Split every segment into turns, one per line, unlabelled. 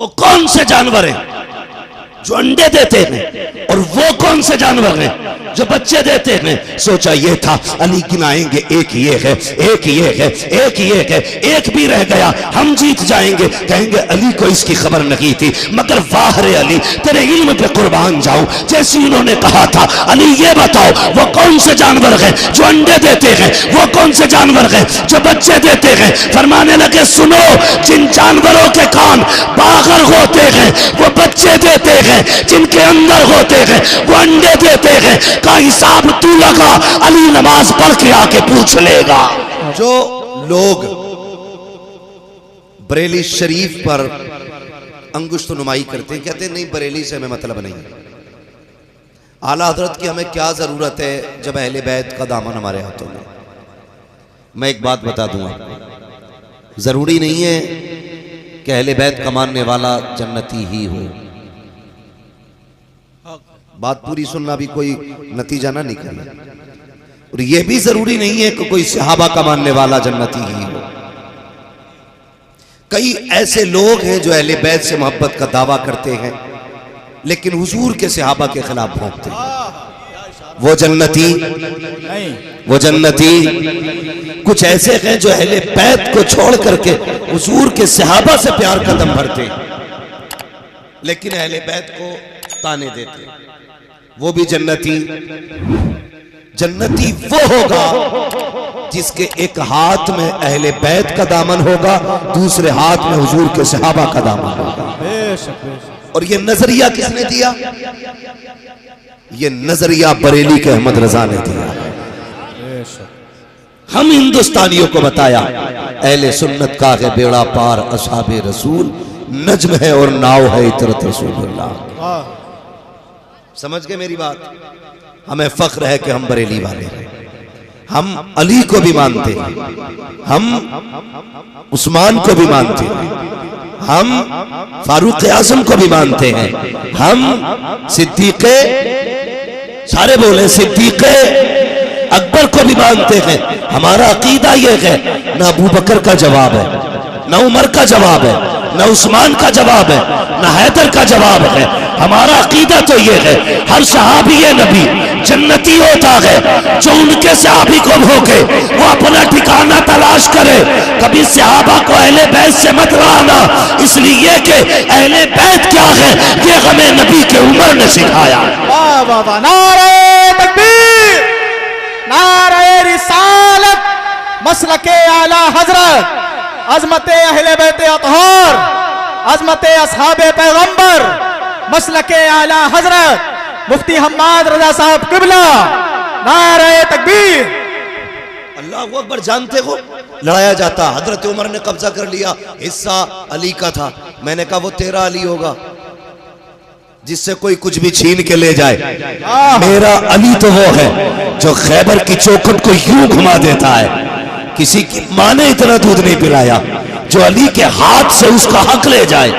वो कौन से जानवर हैं जो अंडे देते हैं और वो कौन से जानवर हैं जो बच्चे देते हैं। सोचा ये था अली गिनाएंगे, एक ये है, एक ये है, एक ये है, एक भी रह गया हम जीत जाएंगे। कहेंगे अली को इसकी खबर नहीं थी। मगर वाह रे अली, तेरे इल्म पे कुर्बान जाऊं। जैसे उन्होंने कहा था अली ये बताओ वो कौन से जानवर हैं जो अंडे देते हैं, वो कौन से जानवर हैं जो बच्चे देते हैं। फरमाने लगे सुनो, जिन जानवरों के कान बागर होते हैं वो बच्चे देते हैं, जिनके अंदर होते हैं वो अंडे देते हैं। का हिसाब तू लगा, अली नमाज पढ़ के आके पूछ लेगा।
जो लोग बरेली शरीफ पर अंगुश्त नुमाई करते हैं, कहते हैं नहीं बरेली से हमें मतलब नहीं। आला हजरत की हमें क्या जरूरत है जब अहले बैत का दामन हमारे हाथों में। मैं एक बात बता दूंगा, जरूरी नहीं है कि अहले बैत का मानने वाला जन्नती ही हो। बात पूरी सुनना, भी कोई नतीजा ना निकले। और यह भी जरूरी नहीं है कि कोई सहाबा का मानने वाला जन्नती ही हो। कई ऐसे लोग हैं जो अहले बैत से मोहब्बत का दावा करते हैं लेकिन हुजूर के सहाबा के खिलाफ भोंकते हैं। वो जन्नती नहीं, वो जन्नती। कुछ ऐसे हैं जो अहले बैत को छोड़ करके हुजूर के सहाबा से प्यार का दम भरते हैं लेकिन अहले बैत को ताने देते हैं। वो भी जन्नती। जन्नती वो होगा जिसके एक हाथ में अहले बैत का दामन होगा, दूसरे हाथ में हुजूर के सहाबा का दामन होगा। और ये नजरिया किसने दिया? ये नजरिया बरेली के अहमद रजा ने दिया। हम हिंदुस्तानियों को बताया अहले सुन्नत का है बेड़ा पार असहाबे रसूल, नज्म है और नाव है इतरत रसूलुल्लाह। समझ गए मेरी बात? हमें फख्र है कि हम बरेली वाले हैं। हम अली को भी मानते हैं, हम उस्मान को भी मानते हैं, हम फारूक आजम को भी मानते हैं, हम सिद्दीक़े, सारे बोले सिद्दीक़े अकबर को भी मानते हैं। हमारा अकीदा यह है ना अबू बकर का जवाब है, ना उमर का जवाब है, ना उस्मान का जवाब है, ना हैदर का जवाब है। हमारा अकीदा तो ये है हर सहाबी नबी जन्नती होता है। जो उनके सहाबी को भोगे वो अपना ठिकाना तलाश करे। कभी सहाबा को अहले बैत से मत लाना, इसलिए कि अहले बैत क्या है ये हमें नबी के उमर ने सिखाया।
वाह वाह वाह, नारे तकबीर, नारे रिसालत, मसलके आला हजरत, अजमते अहले बैत अतहार, अजमते अस्हाबे पैगंबर, मसलके आला हजरत मुफ्ती हम्माद रजा साहब किबला, नारे तकबीर।
अल्लाह वो अकबर। जानते हो लड़ाया जाता, हजरत उमर ने कब्जा कर लिया, हिस्सा अली का था। मैंने कहा वो तेरा अली होगा जिससे कोई कुछ भी छीन के ले जाए। मेरा अली तो वो है जो खैबर की चौखट को यूं घुमा देता है। किसी की मां ने इतना दूध नहीं पिलाया जो अली के हाथ से उसका हक ले जाए।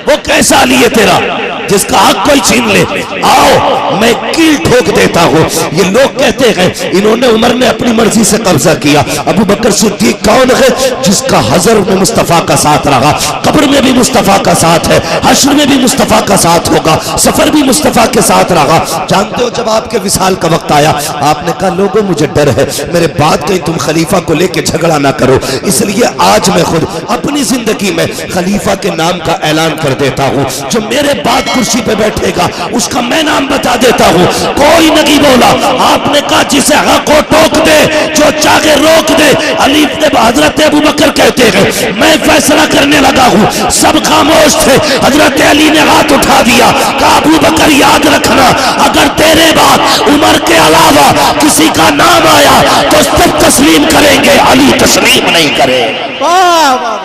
वो कैसा अली है तेरा जिसका हक कोई छीन ले? आओ मैं कील ठोक देता हूं। ये लोग कहते हैं इन्होंने, उमर ने अपनी मर्जी से कब्जा किया। अबू बकर सिद्दीक कौन है? जिसका हजर में मुस्तफा का साथ रहा, कब्र में भी मुस्तफा का साथ है, हश्र में भी मुस्तफा का साथ होगा, सफर भी मुस्तफा के साथ रहा। जानते हो जब आपके विसाल का वक्त आया आपने कहा लोगों मुझे डर है मेरे बाद कहीं तुम खलीफा को लेके झगड़ा ना करो, इसलिए आज मैं खुद अपनी जिंदगी में खलीफा के नाम का ऐलान कर देता हूं। जो मेरे बाद कुर्सी पे बैठेगा उसका मैं नाम बता देता हूं। कोई नहीं बोला। आपने कहा जिसे हक को टोक दे, जो चाहे रोक दे। अली ने हजरत अबू बकर कहते हैं मैं फैसला करने लगा हूं। सब खामोश थे, हजरत अली ने हाथ उठा दिया। कहा अबू बकर याद रखना अगर तेरे बाद उमर के अलावा किसी का नाम आया तो सब तस्लीम करेंगे, अली तस्लीम नहीं करे।
वाह वाह वाह,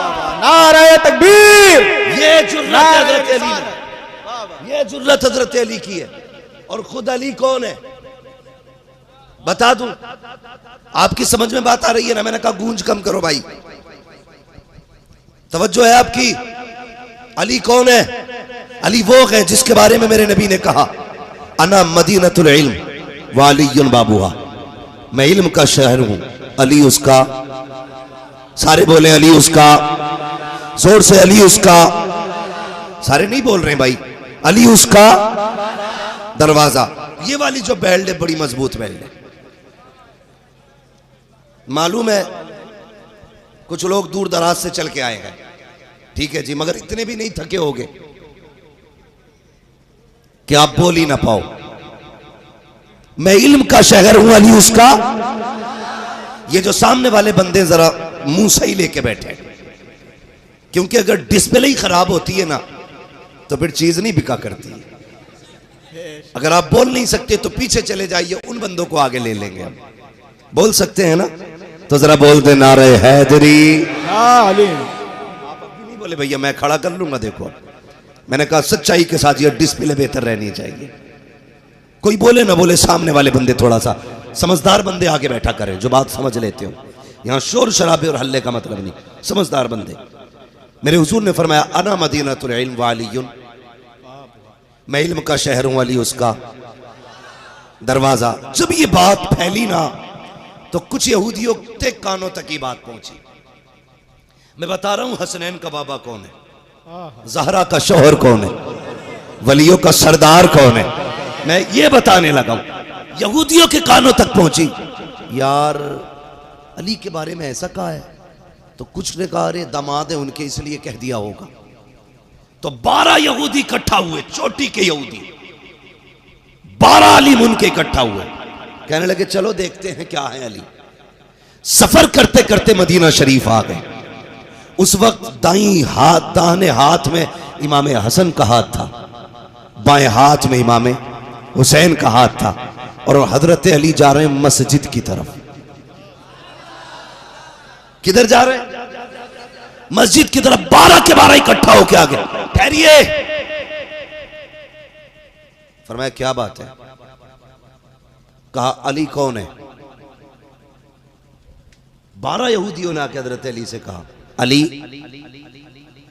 नारे तकबीर।
ये जुर्रत हजरत अली की है। और खुद अली कौन है बता दूं? आपकी समझ में बात आ रही है ना? मैंने कहा गूंज कम करो भाई, तवज्जो है आपकी। अली कौन है? अली वो है जिसके बारे में मेरे नबी ने कहा अना मदीनतुल इल्म व अलीयुन बाबूहा, मैं इल्म का शहर हूं, अली उसका। सारे बोले अली उसका, जोर से अली उसका। सारे नहीं बोल रहे भाई। अली उसका दरवाजा। ये वाली जो बेल्ट है बड़ी मजबूत बेल्ट है। मालूम है कुछ लोग दूर दराज से चल के आए हैं, ठीक है जी, मगर इतने भी नहीं थके होगे कि आप बोल ही ना पाओ। मैं इल्म का शहर हूं, अली उसका। ये जो सामने वाले बंदे जरा मुंह सही लेके बैठे, क्योंकि अगर डिस्प्ले ही खराब होती है ना तो फिर चीज नहीं बिका करती। अगर आप बोल नहीं सकते तो पीछे चले जाइए, उन बंदों को आगे ले लेंगे हम। बोल सकते हैं ना तो जरा बोल दे नारे हैदरी।
हाँ अली।
आप अभी नहीं बोले भैया, मैं खड़ा कर लूंगा। देखो मैंने कहा सच्चाई के साथ ये डिस्प्ले बेहतर रहनी चाहिए। कोई बोले ना बोले, सामने वाले बंदे थोड़ा सा समझदार बंदे आगे बैठा करें जो बात समझ लेते हो। यहां शोर शराबे और हल्ले का मतलब नहीं, समझदार बंदे। मेरे हुजूर ने फरमाया अना मदीनतुल इल्म व अलीयुन, मैं इल्म का शहर हूं, अली उसका दरवाजा। जब ये बात फैली ना तो कुछ यहूदियों के कानों तक ये बात पहुंची। मैं बता रहा हूं हसनैन का बाबा कौन है, ज़हरा का शौहर कौन है, वलियों का सरदार कौन है, मैं ये बताने लगा हूं। यहूदियों के कानों तक पहुंची, यार अली के बारे में ऐसा कहा है। तो कुछ ने कहा अरे दामाद है उनके इसलिए कह दिया होगा। तो 12 यहूदी इकट्ठा हुए, चोटी के यहूदी 12 अलीम उनके इकट्ठा हुए। कहने लगे चलो देखते हैं क्या है अली। सफर करते करते मदीना शरीफ आ गए। उस वक्त दाहिने हाथ में इमाम हसन का हाथ था, बाएं हाथ में इमाम हुसैन का हाथ था, और हजरत अली जा रहे हैं मस्जिद की तरफ। किधर जा रहे हैं? मस्जिद की तरफ। 12 के 12 इकट्ठा होके आ गए। ठहरिए, फरमाया क्या बात है? कहा अली कौन है? 12 यहूदियों ने आके हजरत अली से कहा अली,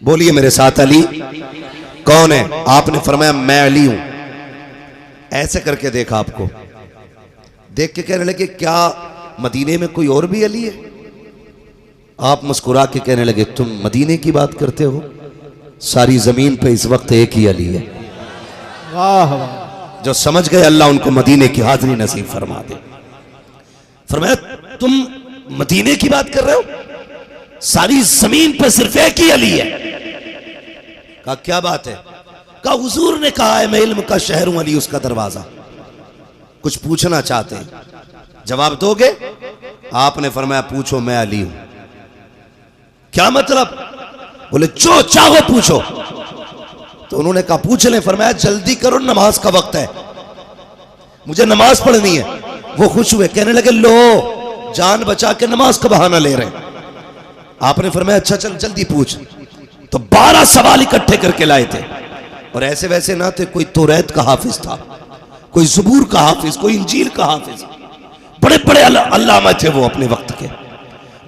बोलिए मेरे साथ, अली कौन है? आपने फरमाया मैं अली हूं। ऐसे करके देखा आपको, देख के कहने लगे क्या मदीने में कोई और भी अली है? आप मुस्कुरा के कहने लगे तुम मदीने की बात करते हो, सारी जमीन पे इस वक्त एक ही अली है।
वाह वाह।
जो समझ गए अल्लाह उनको मदीने की हाजिरी नसीब फरमा दे। फरमाया तुम मदीने की बात कर रहे हो, सारी जमीन पे सिर्फ एक ही अली है। कहा क्या बात है? कहा हुजूर ने कहा है मैं इल्म का शहर हूं, अली उसका दरवाजा। कुछ पूछना चाहते हैं, जवाब दोगे? आपने फरमाया पूछो, मैं अली हूं। क्या मतलब? बोले जो चाहो पूछो। तो उन्होंने कहा पूछ ले। फरमाया जल्दी करो, नमाज का वक्त है, मुझे नमाज पढ़नी है। वो खुश हुए, कहने लगे लो जान बचा के नमाज का बहाना ले रहे हैं। आपने फरमाया अच्छा चल जल्दी पूछ। तो 12 सवाल इकट्ठे करके लाए थे, और ऐसे वैसे ना थे। कोई तौरात का हाफिज था, कोई ज़बूर का हाफिज, कोई इंजील का हाफिज, बड़े बड़े अल्लामा थे वो अपने वक्त के।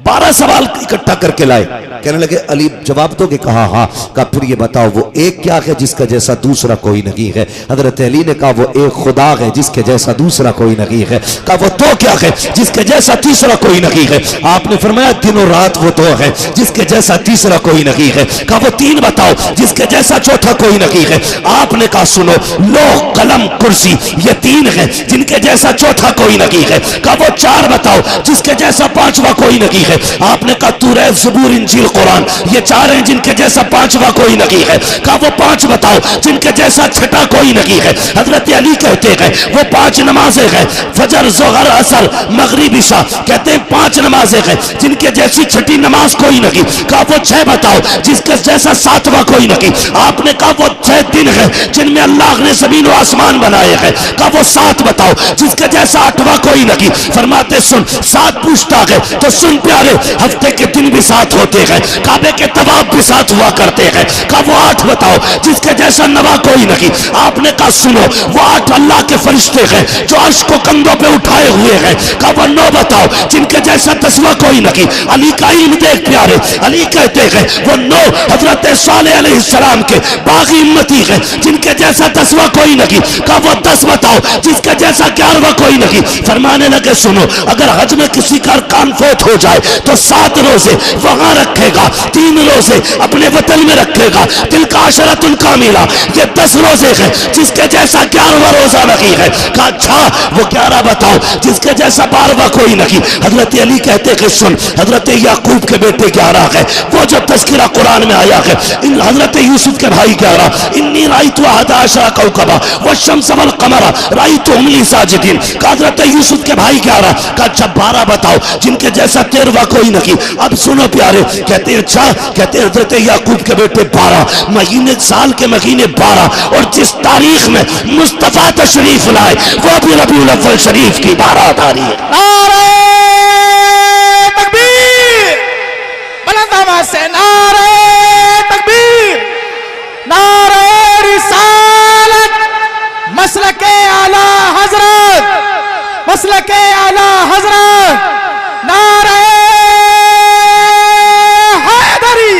12 सवाल इकट्ठा करके लाए। कहने लगे अली जवाब दोगे? कहा हाँ। कहा फिर ये बताओ वो एक क्या है जिसका जैसा दूसरा कोई नहीं है? हजरत अली ने कहा वो एक खुदा है जिसके जैसा दूसरा कोई नहीं है। कहा वो दो क्या है जिसके जैसा तीसरा कोई नहीं है? आपने फरमाया दिनों रात वो दो है जिसके जैसा तीसरा कोई नहीं है। कहा वो तीन बताओ जिसके जैसा चौथा कोई नहीं है। आपने कहा सुनो, लोह कलम कुर्सी ये 3 है जिनके जैसा चौथा कोई नहीं है। कहा वो 4 बताओ जिसके जैसा पांचवा कोई नहीं है। आपने कहा तौरात, ज़बूर, इंजील, कुरान ये 4 हैं जिनके जैसा पांचवा कोई नहीं है। कहा वो 5 बताओ जिनके जैसा छठा कोई नहीं है। हजरत अली कहते हैं वो 5 नमाजें हैं, फजर, ज़ोहर, असर, मगरिब, इशा। कहते हैं 5 नमाजें हैं जिनके जैसी छठी नमाज कोई नहीं। कहा वो 6 बताओ जिसके जैसा 7वां कोई नहीं। आपने कहा वो 6 दिन है जिनमें अल्लाह ने जमीन और आसमान बनाए हैं। कहा वो 7 बताओ जिसके जैसा 8वां कोई नहीं। फरमाते सुन, 7 पूछता है तो सुन प्यारे, हफ्ते के दिन भी 7 होते हैं, काबे के तवाफ भी 7 हुआ करते हैं। कहा वो 8 बताओ जिसके जैसा 9वां कोई नहीं। आपने कहा सुनो, वो 8 अल्लाह के फरिश्ते हैं जो अर्श को कंधों पे उठाए हुए हैं। कहा वो 9 बताओ जिनके जैसा 10वां कोई नहीं। अली का इल्म देख प्यारे, अली कहते हैं वो 9 हजरत सालेह अलैहिस्सलाम के बागी उम्मती है जिनके जैसा 10वां कोई नहीं। कहा वो 10 बताओ जिसके जैसा 11वां कोई नहीं। फरमाने लगे सुनो, अगर हज में किसी का कान फोत हो जाए
तो 7 रोजे वहां रखेगा, 3 रोजे अपने वतन में रखेगा। दिल का अशरतुल कामिला, ये 10 रोजे हैं जिसके जैसा 11वां रोजा नहीं है। कहा अच्छा वो 11 बताओ जिसके जैसा 12वां कोई नहीं। हजरत अली कहते कि सुन, हजरत याकूब के बेटे 11 है, वो जो तस्किरा कुरान में आया है। इन हजरत यूसुफ के भाई 11, इन्नी राइतु अहदा अशरा कौकबा वश्शम्स वल कमरा राइतुहुम ली साजिदीन। हजरत यूसुफ के भाई 11। कहा अच्छा 12 बताओ जिनके जैसा 13वां कोई नहीं। अब सुनो प्यारे, कहते हैं अच्छा, कहते हैं हजरत याकूब के बेटे 12 महीने, साल के महीने 12, और जिस तारीख में मुस्तफा तशरीफ लाए वो भी रबीउल अव्वल शरीफ की 12 तारीख।
नारे तकबीर, बुलंद आवाज से नारे तकबीर, नारे रिसालत, मसलके आला हजरत, मसलके आला हजरत, नारे हैदरी,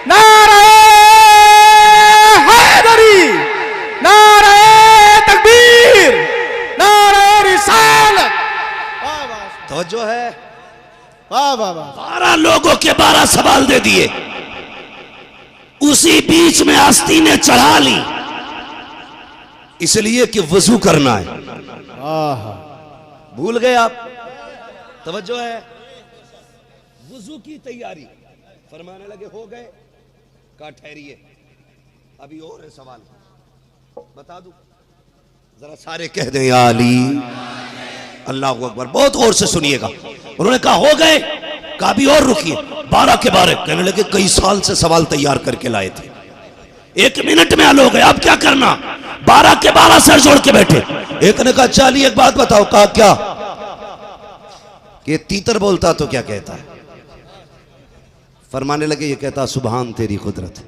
नारे हैदरी, नारे तकबीर, नारे रिसालत। वाह वाह,
तवज्जो है।
वाह वाह वाह।
12 लोगों के 12 सवाल दे दिए। उसी बीच में आस्ती ने चढ़ा ली,
इसलिए कि वजू करना है।
आहा,
भूल गए आप? तवज्जो है। वजू की तैयारी फरमाने लगे, हो गए? कहा ठहरिए, अभी और है सवाल, बता दूं? जरा सारे कह दें या अली। अल्लाह अकबर, बहुत गौर से सुनिएगा। उन्होंने कहा हो गए? कहा भी और रुकिए। 12 के 12 कहने लगे, कई साल से सवाल तैयार करके लाए थे, 1 मिनट में हल हो गए, अब क्या करना? 12 के 12 सर जोड़ के बैठे। एक ने कहा चाली एक बात बताओ। कहा क्या? कि तीतर बोलता तो क्या कहता है? फरमाने लगे, ये कहता सुभान तेरी कुदरत।